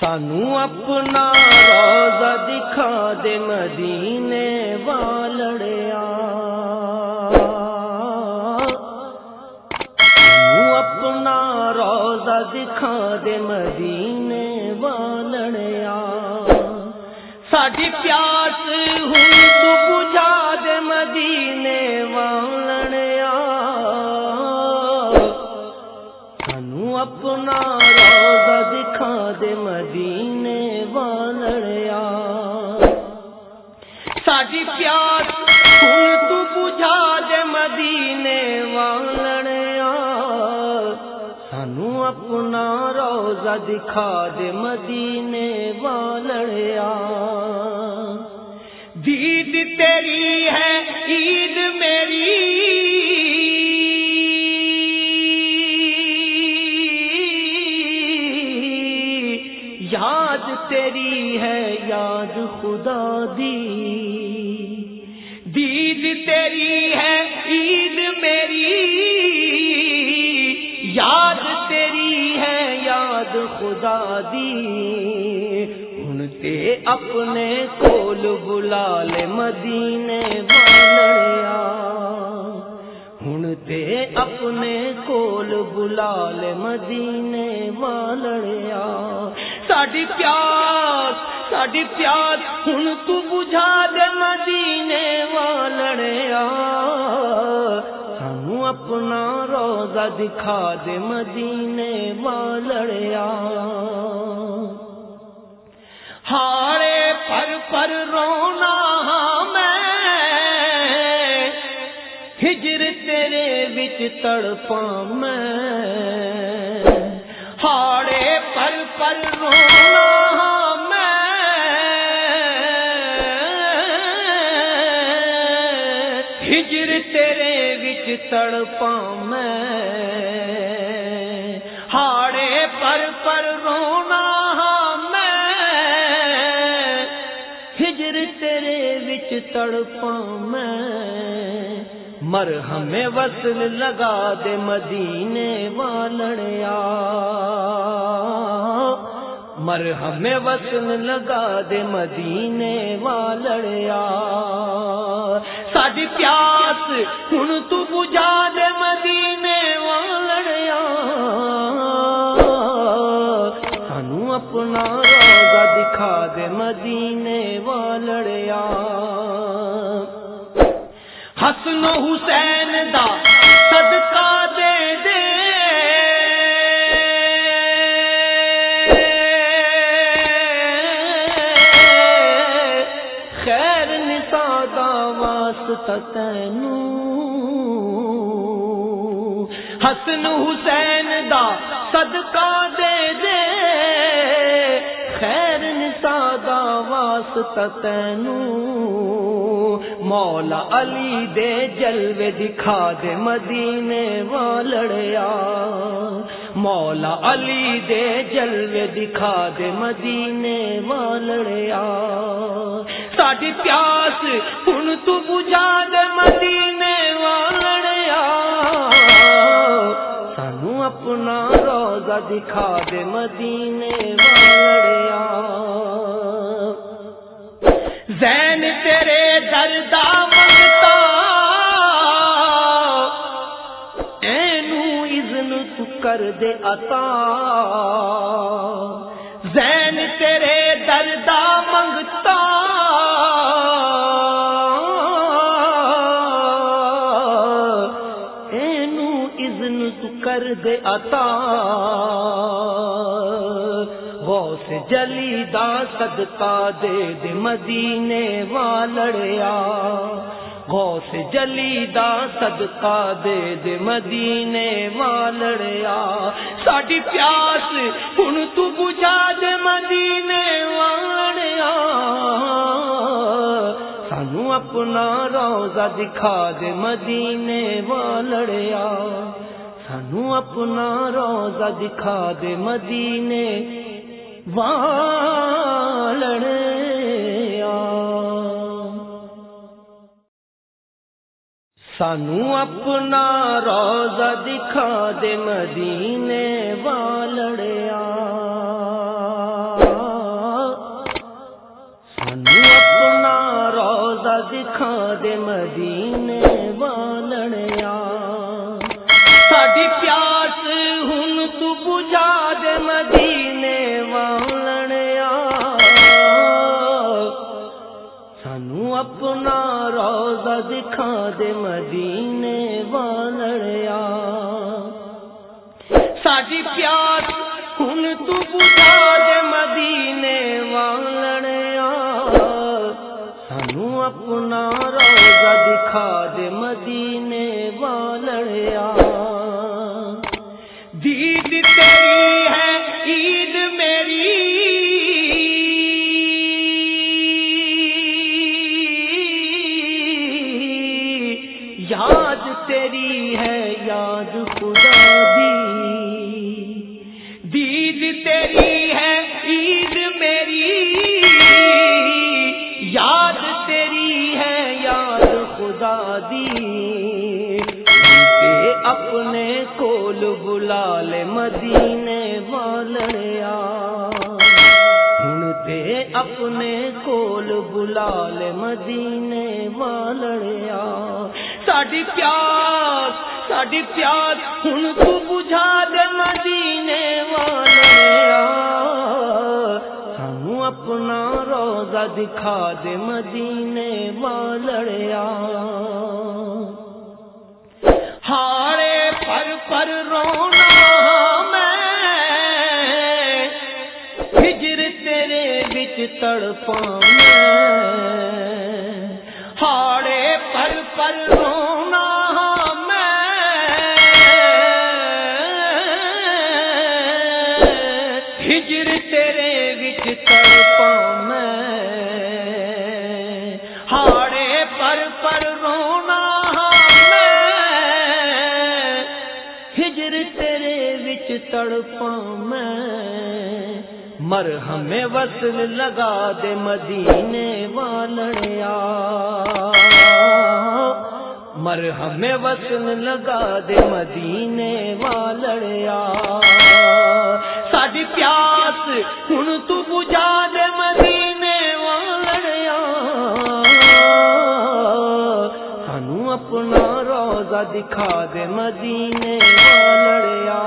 سانو اپنا روزہ دکھا دے مدینے والڑیا، سانو اپنا روزہ دکھا دے مدینے والڑیا، ساڈی پیاس ہن تو بجھا دے مدینے والڑیا، سانو اپنا روزہ دکھا دے مدینے والڑیا، ساڈی پیاس ہن تو بجھا دے مدینے والڑیا، سانو اپنا روزہ دکھا دے مدینے والڑیا، دید تیری ہے عید میری، یاد تیری ہے یاد خدا دی، دید تیری ہے عید میری، یاد تیری ہے یاد خدا دی، ہن تے اپنے کول بلا لے مدینے والڑیا، ہن تے اپنے کول بلا لے مدینے والڑیا، ساڈی پیاس ہن تو بجھا دے مدینے والڑیا، سانو اپنا روزہ دکھا دے مدینے والڑیا، ہاڑے پر رونا میں، ہجر تیرے وچ تڑپاں میں، ہاڑے پر رونا میں، ہجر تیرے وچ تڑپاں میں، ہاڑے پر رونا میں، ہجر تیرے وچ تڑپاں میں، مرہم وصل لگا دے مدینے والڑیا، مرہم وصل لگا دے مدینے والڑیا، ساڈی پیاس ہن تو بجھا دے مدینے والڑیا، سانو اپنا روزہ دکھا دے مدینے والڑیا، حسن و حسین دا صدقہ دے دے، خیر نساء دا واسطہ تینوں، حسن حسین دا صدقہ دے دے، خیر نساء دا واسطہ تینوں، مولا علی دے جلوے دکھا دے مدینے والڑیا، مولا علی دے جلوے دکھا دے مدینے والڑیا، ساڈی پیاس ہن تو بجھا دے مدینے والڑیا، سانو اپنا روزہ دکھا دے مدینے والڑیا، زین تیرے دردا منگتا، اینو اذن تو کر دے عطا، زین تیرے دردا منگتا، اینو اذن تو کر دے عطا، غوث جلی دا صدقہ دے دے مدینے والڑیا، غوث جلی دا صدقہ دے دے مدینے والڑیا، ساڈی پیاس ہن تو بجھا دے مدینے والڑیا، سانو اپنا روزہ دکھا دے مدینے والڑیا، سانو اپنا روزہ دکھا دے مدینے والڑیا، سانو اپنا روزہ دکھا دے مدینے والڑیا۔ دکھا دے مدینے والڑیا ساڈی پیاس ہن تو بجھا دے مدینے والڑیا سانو اپنا روضہ دکھا دے مدینے والڑیا ساڈی پیاس ہن تو بجھا دے مدینے والڑیا سانو اپنا روضہ دکھا دے مدینے والڑیا دید تیری ہے عید میری یاد تیری ہے یاد خدا دی دید تیری ہے عید میری یاد تیری ہے یاد خدا دی تے اپنے کول بلا لے مدینے والڑیا ہن تے اپنے کول بلا لے مدینے والڑیا ساڈی پیاس ہن تو بجھا دے مدینے والڑیا سانو اپنا روضہ دکھا دے مدینے والڑیا ہارے پر رونا میں ہجر تیرے وچ تڑپاں میں ہارے پر رونا میں ہجر تیرے وچ تڑپاں میں ہارے پر رونا ہجر تیرے وچ تڑپاں میں مرہم وصل لگا دے مدینے والڑیا مرہم وصل لگا دے مدینے والڑیا ساڈی پیاس ہن تو بجھا دے مدینے والڑیا سانو اپنا روضہ دکھا دے مدینے والڑیا